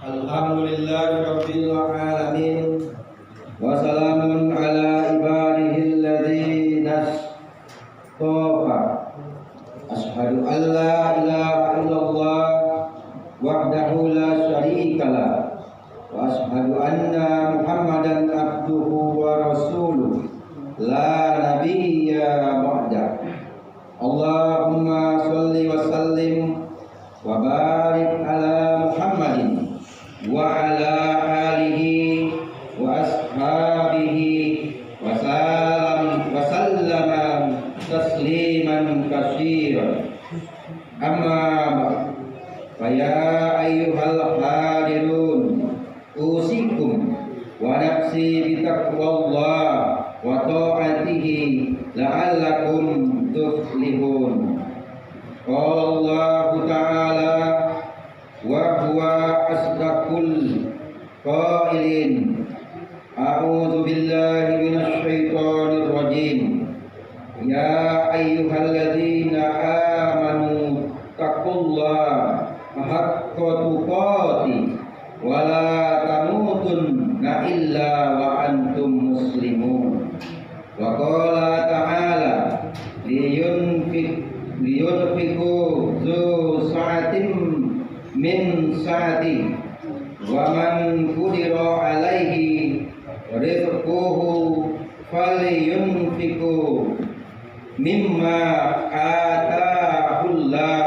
Alhamdulillahirabbil alamin wa salamun ala ibadihi alladzina istafa. Asyhadu an la ilaha illallah wahdahu la syarikalah wa asyhadu anna Muhammadan abduhu wa rasuluh la nabiyya ba'da. Allahumma shalli wa sallim wa barik ala Muhammadin wa ala alihi wa ashabihi wa sallama tasliman katsiran. Amma ba'd. Fa ya ayyuhal hadirun usikum wa nafsi bi taqwallah wa ta'atihi la'allakum tuflihun. Qala Allah ta'ala wa huwa asdaqul qailin. A'udzu billahi minasy syaithanir rajim. Ya ayyuhalladzina amanu taqullaha haqqa tuqatih wa la tamutunna illa wa antum muslimun. Wa qala ta'ala liyunfiqu dzu sa'atin min sa'ati wa man qudira alaihi rizquhu falyunfiqu mimma atahullah.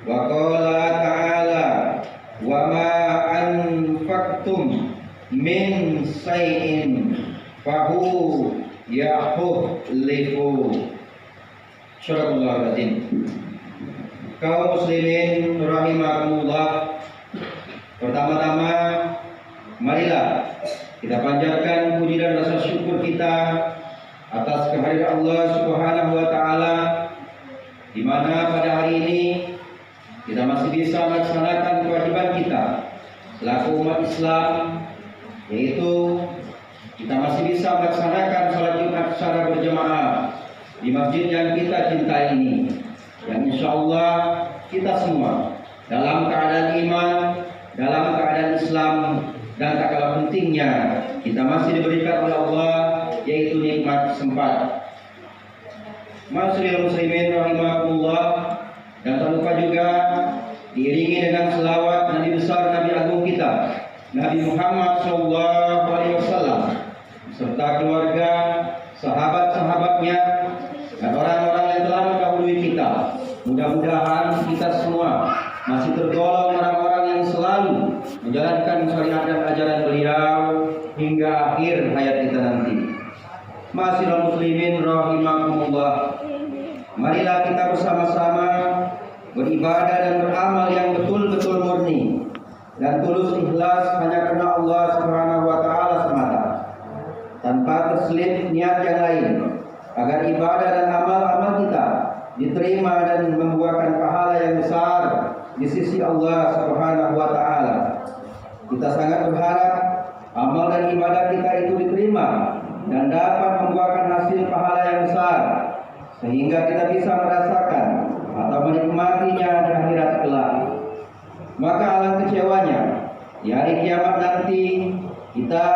Wa qala ta'ala wa ma anfaqtum min shay'in fahu yakhlifu. Syarahullah azim. Kaum muslimin rahimakumullah, pertama-tama marilah kita panjatkan puji dan rasa syukur kita atas kehadiran Allah Subhanahu wa taala, di mana pada hari ini kita masih bisa melaksanakan kewajiban kita selaku umat Islam, yaitu kita masih bisa melaksanakan salat Jumat secara berjamaah di masjid yang kita cintai ini, yang insya Allah kita semua dalam keadaan iman, dalam keadaan Islam, dan tak kalah pentingnya kita masih diberikan oleh Allah, yaitu nikmat sempat. Ma'asyiral muslimin rahimakumullah, dan tak lupa juga diiringi dengan selawat Nabi besar, Nabi agung kita, Nabi Muhammad SAW, serta keluarga, sahabat-sahabatnya, dan orang-orang yang telah mendahului kita. Mudah-mudahan kita semua masih tergolong orang-orang yang selalu menjalankan syariat dan ajaran beliau hingga akhir hayat kita nanti. Ma'asyiral muslimin rahimakumullah, marilah kita bersama-sama beribadah dan beramal yang betul-betul murni dan tulus ikhlas hanya karena Allah Subhanahu wa taala semata, tanpa terselip niat yang lain, agar ibadah dan amal-amal kita diterima dan membuahkan pahala yang besar di sisi Allah Subhanahu wa taala. Kita sangat berharap amal dan ibadah kita itu diterima dan dapat membuahkan hasil pahala yang besar, sehingga kita bisa merasakan atau menikmatinya di akhirat kelak. Maka alangkah kecewanya di hari kiamat nanti kita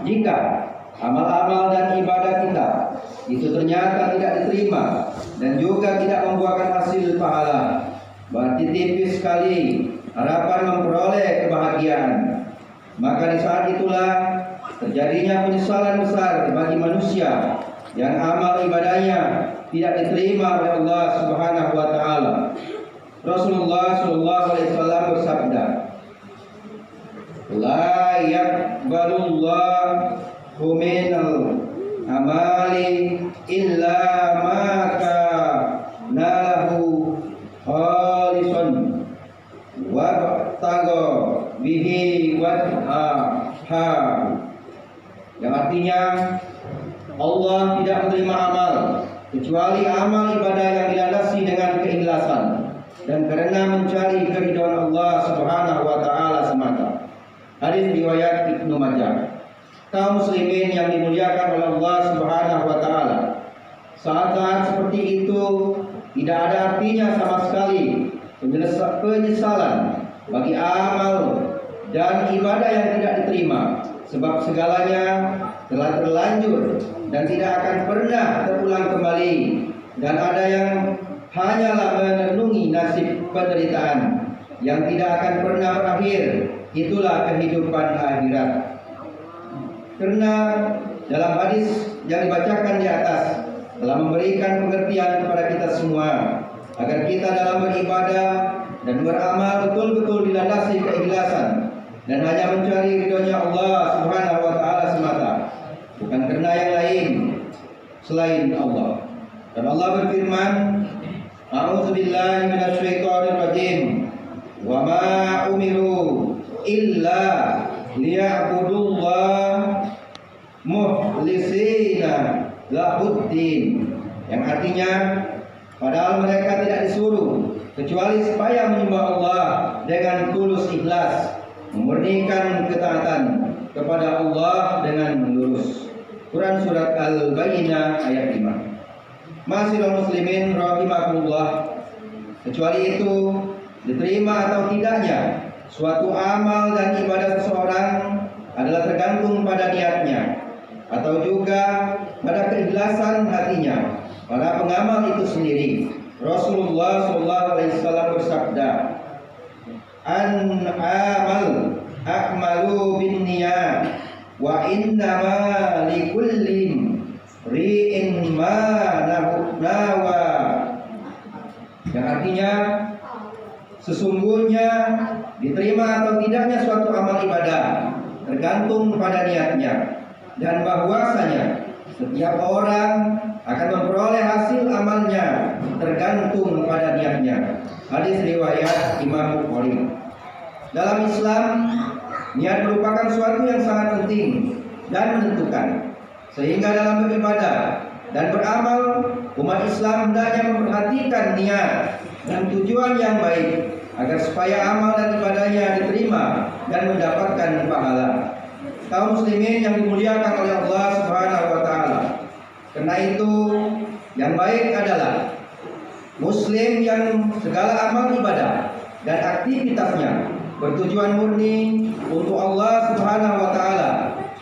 jika amal-amal dan ibadah kita itu ternyata tidak diterima dan juga tidak membuahkan hasil pahala. Berarti tipis sekali harapan memperoleh kebahagiaan. Maka di saat itulah terjadinya penyesalan besar bagi manusia yang amal ibadahnya tidak diterima oleh Allah Subhanahu wa taala. Rasulullah sallallahu alaihi wasallam bersabda, "La yaqbalullahu minal amali illa ma kana lahu khalisan wa tago bihi wajhaha." Yang artinya Allah tidak menerima amal kecuali amal ibadah yang dilandasi dengan keikhlasan dan karena mencari keridhaan Allah Subhanahu wa taala semata. Hadis riwayat Ibnu Majah. Kaum muslimin yang dimuliakan oleh Allah Subhanahu wa taala, saat-saat seperti itu tidak ada artinya sama sekali penyesalan bagi amal dan ibadah yang tidak diterima, sebab segalanya telah terlanjur dan tidak akan pernah terulang kembali, dan ada yang hanyalah merenungi nasib penderitaan yang tidak akan pernah berakhir. Itulah kehidupan akhirat. Karena dalam hadis yang dibacakan di atas telah memberikan pengertian kepada kita semua agar kita dalam beribadah dan beramal betul-betul dilandasi keikhlasan dan hanya mencari ridhonya Allah Subhanahu wa taala semata, bukan karena yang lain selain Allah. Dan Allah berfirman, A'udzubillahi minasyaitonir rajim. Wa ma umiru illa liya'budullah mukhlisina lahuddin. Yang artinya, padahal mereka tidak disuruh kecuali supaya menyembah Allah dengan tulus ikhlas, memurnikan ketaatan kepada Allah dengan lurus. Quran surat Al-Bayyinah ayat 5. Ma'asyiral muslimin rahimakumullah, kecuali itu diterima atau tidaknya suatu amal dan ibadah seseorang adalah tergantung pada niatnya atau juga pada keikhlasan hatinya para pengamal itu sendiri. Rasulullah SAW bersabda, "An amal akmalu bin niyat wa innama likullin ri'in ma nawa." Yang artinya, sesungguhnya diterima atau tidaknya suatu amal ibadah tergantung pada niatnya, dan bahwasanya setiap orang akan memperoleh hasil amalnya tergantung pada niatnya. Hadis riwayat Imam Bukhari. Dalam Islam, niat merupakan suatu yang sangat penting dan menentukan, sehingga dalam beribadah dan beramal umat Islam hendaknya memperhatikan niat dan tujuan yang baik agar supaya amal dan ibadahnya diterima dan mendapatkan pahala. Kaum muslimin yang dimuliakan oleh Allah Subhanahu wa taala, karena itu yang baik adalah muslim yang segala amal ibadah dan aktivitasnya bertujuan murni untuk Allah Subhanahu wa taala,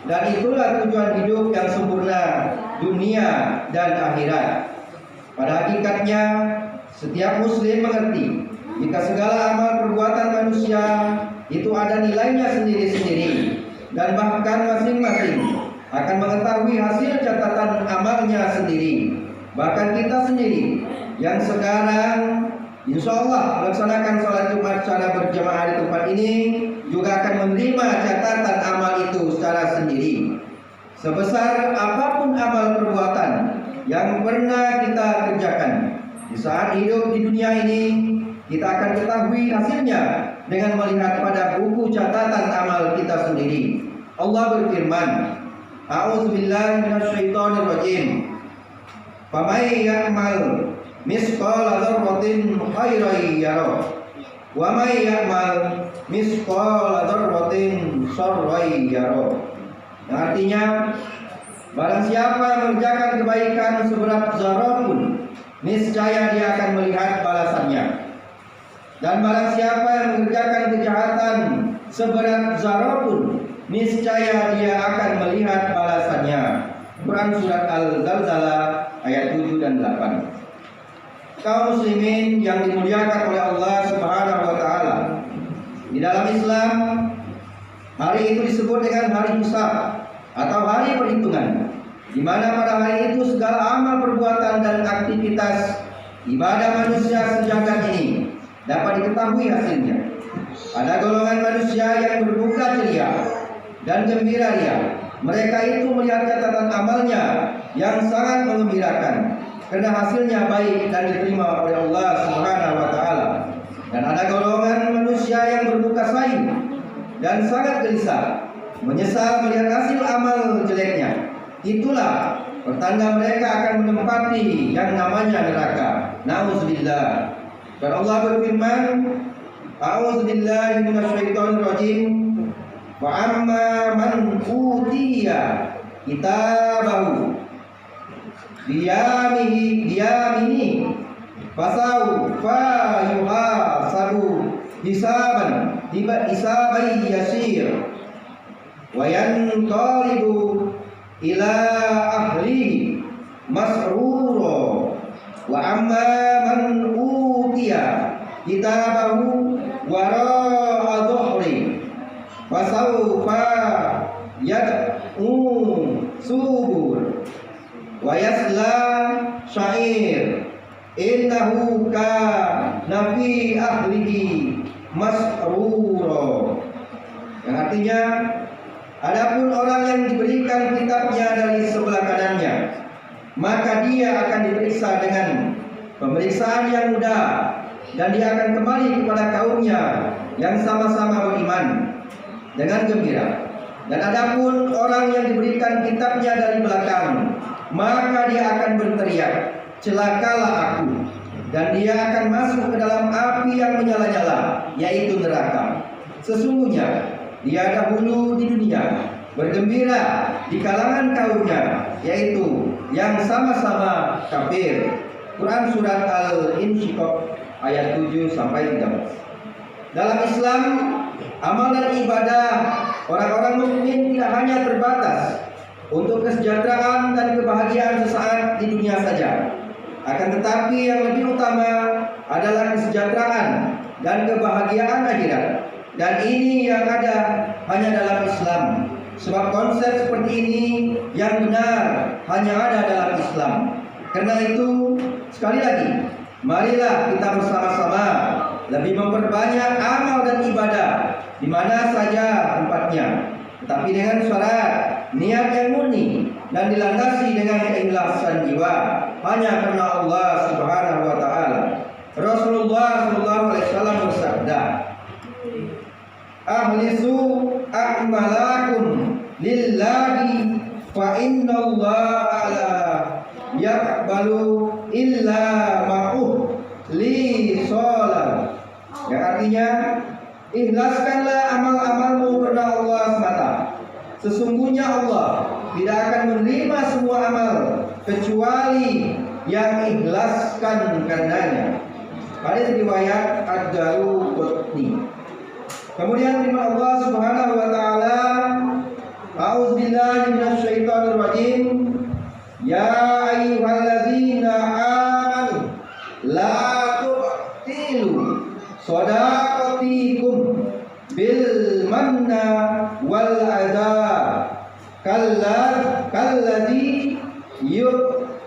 dan itulah tujuan hidup yang sempurna dunia dan akhirat. Pada hakikatnya, setiap muslim mengerti jika segala amal perbuatan manusia itu ada nilainya sendiri-sendiri, dan bahkan masing-masing akan mengetahui hasil catatan amalnya sendiri. Bahkan kita sendiri yang sekarang insya Allah melaksanakan sholat Jumat secara berjamaah di tempat ini juga akan menerima catatan amal itu secara sendiri. Sebesar apapun amal perbuatan yang pernah kita kerjakan di saat hidup di dunia ini, kita akan ketahui hasilnya dengan melihat pada buku catatan amal kita sendiri. Allah berfirman, A'udzubillahi minasyaitonir rajim. Faman ya'mal misqala dzarratin khairan yarah wa man ya'mal misqala dzarratin syarran yarah. Yang artinya, barang siapa yang mengerjakan kebaikan seberat zarah pun, niscaya dia akan melihat balasannya. Dan barang siapa yang mengerjakan kejahatan seberat zarah pun, niscaya dia akan melihat balasannya. Quran surat Al-Zalzalah ayat 7 dan 8. Kaum muslimin yang dimuliakan oleh Allah Subhanahu wa taala, di dalam Islam hari itu disebut dengan hari hisab atau hari perhitungan, di mana pada hari itu segala amal perbuatan dan aktivitas ibadah manusia sejagat ini dapat diketahui hasilnya. Ada golongan manusia yang berduka ceria dan gembira ria. Mereka itu melihat catatan amalnya yang sangat mengembirakan karena hasilnya baik dan diterima oleh Allah Subhanahu wa taala. Dan ada golongan manusia yang berduka saing dan sangat gelisah, menyesal melihat hasil amal jeleknya. Itulah pertanda mereka akan menempati yang namanya neraka. Nauzubillah. Dan Allah berfirman, A'udzubillahi minasyaitonir rajim. Wa amma man utiya kitabahu biyamini fasau fa yuhasabu hisaban hisaban yasir wa yanqalibu ila ahlihi masrura wa amma man utiya kitabahu wara'a dhahri fasawfa yad'u subur wa yasla sa'ir innahu kana fi ahlihi masrura. Yang artinya, adapun orang yang diberikan kitabnya dari sebelah kanannya, maka dia akan diperiksa dengan pemeriksaan yang mudah, dan dia akan kembali kepada kaumnya yang sama-sama beriman dengan gembira. Dan adapun orang yang diberikan kitabnya dari belakang, maka dia akan berteriak, celakalah aku, dan dia akan masuk ke dalam api yang menyala-nyala, yaitu neraka. Sesungguhnya dia dahulu di dunia bergembira di kalangan kaumnya, yaitu yang sama-sama kafir. Quran surat Al-Insyiqaq ayat 7 sampai 13. Dalam Islam, amal dan ibadah orang-orang mukmin tidak hanya terbatas untuk kesejahteraan dan kebahagiaan sesaat di dunia saja. Akan tetapi yang lebih utama adalah kesejahteraan dan kebahagiaan akhirat. Dan ini yang ada hanya dalam Islam. Sebab konsep seperti ini yang benar hanya ada dalam Islam. Karena itu, sekali lagi, marilah kita bersama-sama lebih memperbanyak amal dan ibadah di mana saja tempatnya, tetapi dengan syarat niat yang murni dan dilandasi dengan keikhlasan jiwa hanya karena Allah Subhanahu wa taala. Rasulullah sallallahu alaihi wasallam bersabda, "Ahlisu a'malakum lillahi fa innallaha la yaqbalu illa ma'uh li sholat." Yang artinya, ikhlaskanlah amal-amalmu karena Allah semata. Sesungguhnya Allah tidak akan menerima semua amal kecuali yang ikhlaskan karenanya. Hadis riwayat Ad-Daraqutni. Kemudian firman Allah Subhanahu wa taala, A'udzubillahi minasyaitonir rajim. Ya ayyuhalladzina amanu la tu'tilu shadaqatikum bil manna wal adha kalladzi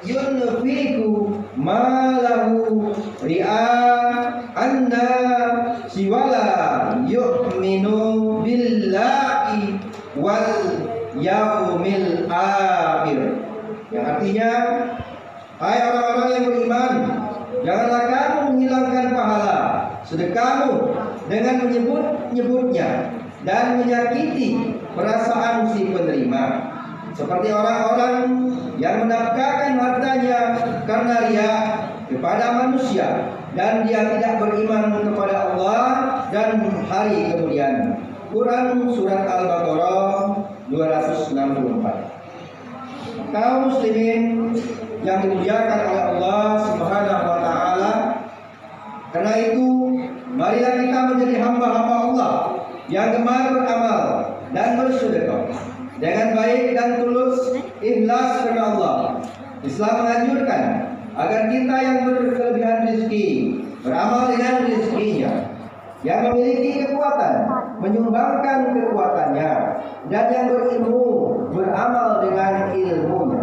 yunfiqu malahu ri'a anna siwala yu'minu billahi wal yaumil akhir. Yang artinya, hai orang-orang yang beriman, janganlah kamu menghilangkan pahala sedekahmu dengan menyebut-nyebutnya dan menyakiti perasaan si penerima, seperti orang-orang yang menafkahkan hartanya karena riya kepada manusia dan dia tidak beriman kepada Allah dan hari kemudian. Quran surat Al-Baqarah 264. Kaum muslimin yang dimuliakan oleh Allah Subhanahu wa taala, karena itu marilah kita menjadi hamba-hamba Allah yang gemar beramal dan bersedekah dengan baik dan tulus, ikhlas karena Allah. Islam menganjurkan agar kita yang berkelebihan rezeki beramal dengan rezekinya, yang memiliki kekuatan menyumbangkan kekuatannya, dan yang berilmu beramal dengan ilmunya.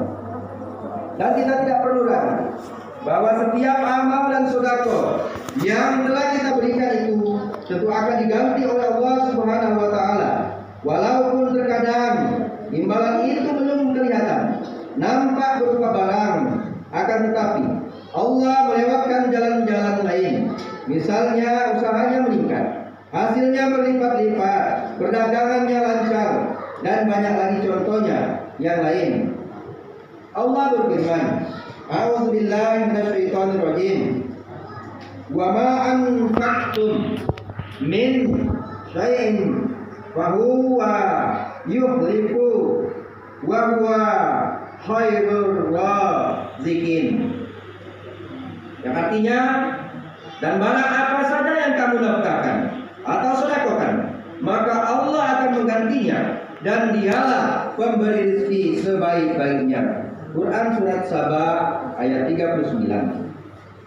Dan kita tidak perlu ragu bahwa setiap amal dan sedekah yang telah kita berikan itu tentu akan diganti oleh Allah Subhanahu wa taala. Walaupun terkadang imbalan itu belum kelihatan, nampak berupa barang, akan tetapi Allah melewatkan jalan-jalan lain. Misalnya usahanya meningkat, hasilnya berlipat-lipat, perdagangannya lancar, dan banyak lagi contohnya yang lain. Allah berfirman, A'udzubillahi minasyaitonirrajim. Wa ma anfaqtum min syai'in fahuwa yukhlifu wa huwa khairur raziqin. Yang artinya, dan barang apa saja yang kamu nafkahkan atau sedekahkan, maka Allah akan menggantinya dan dialah pemberi rezeki sebaik-baiknya. Quran surat Saba ayat 39.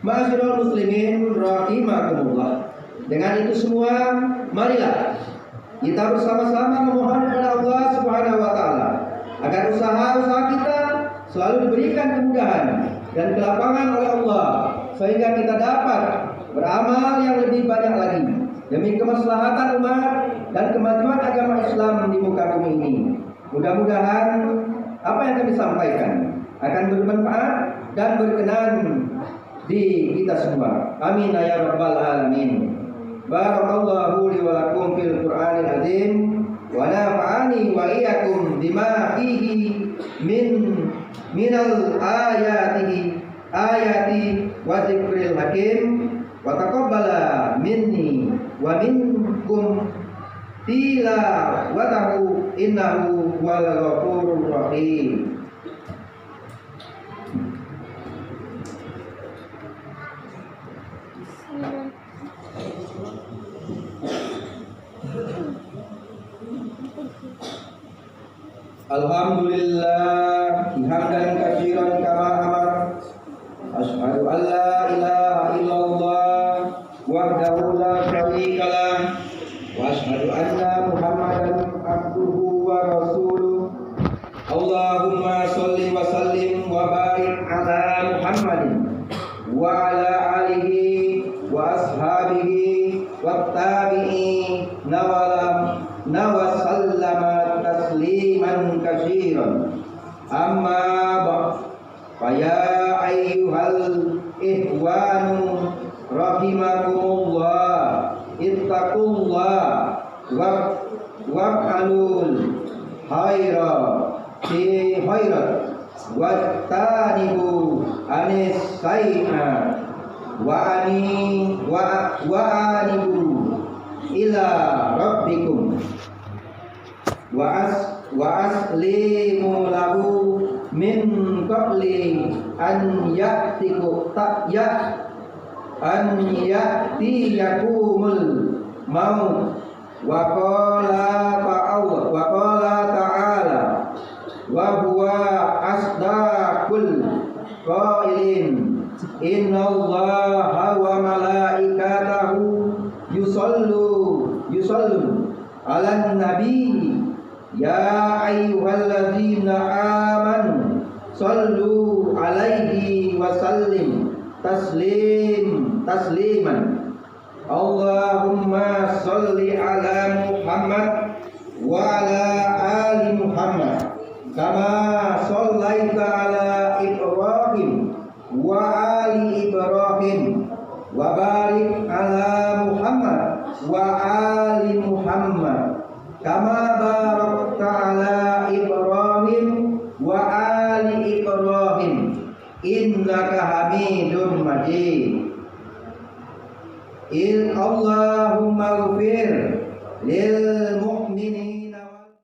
Ma'asyiral muslimin rahimakumullah. Dengan itu semua, marilah kita bersama-sama memohon kepada Allah Subhanahu wa taala agar usaha-usaha kita selalu diberikan kemudahan dan kelapangan oleh Allah, sehingga kita dapat beramal yang lebih banyak lagi demi kemaslahatan umat dan kemajuan agama Islam di muka bumi ini. Mudah-mudahan apa yang kami sampaikan akan bermanfaat dan berkenan di kita semua. Amin ya rabbal alamin. Barakallahu li wa lakum fil Qur'anil azim wa nafa'ani wa iyyakum bima fihi minal ayati wa dzikril hakim wa taqabbala minni wa minkum tilawatahu innahu wal ghafurur rahim. Alhamdulillah hamdan katsiran kama amar. Asyhadu an la ilaha illallah wahdahu la syarika lah wa asyhadu anna Muhammadan abduhu wa rasuluh. Allahumma shalli wa sallim wa barik ala Muhammadin wa ala alihi wa ashabihi wa tabi'in wa sallama tasliman katsiran. Amma ba'd, faya ayyuhal ihwanu rahimakumullah, ittaqullah wa'alul khaira fi khairat wattanibu anis sayyi'a wa'anibu ila rabbikum wa aslimu lahu min qabli an ya'tiyakumul maut. Wa qala ta'ala wa huwa asdaqul qailin innallaha wa malaikatahu yusallun 'alan nabi ya ayyuhalladzina amanu sallu 'alaihi wa sallim tasliman. Allahumma sholli ala Muhammad wa ala ali Muhammad kama shallaita ala Ibrahim wa ali Ibrahim wa barik ala Muhammad wa ali Muhammad kama barakta ala Ibrahim wa ali Ibrahim innaka Hamidum Majid. Allahumma ighfir lil mu'minin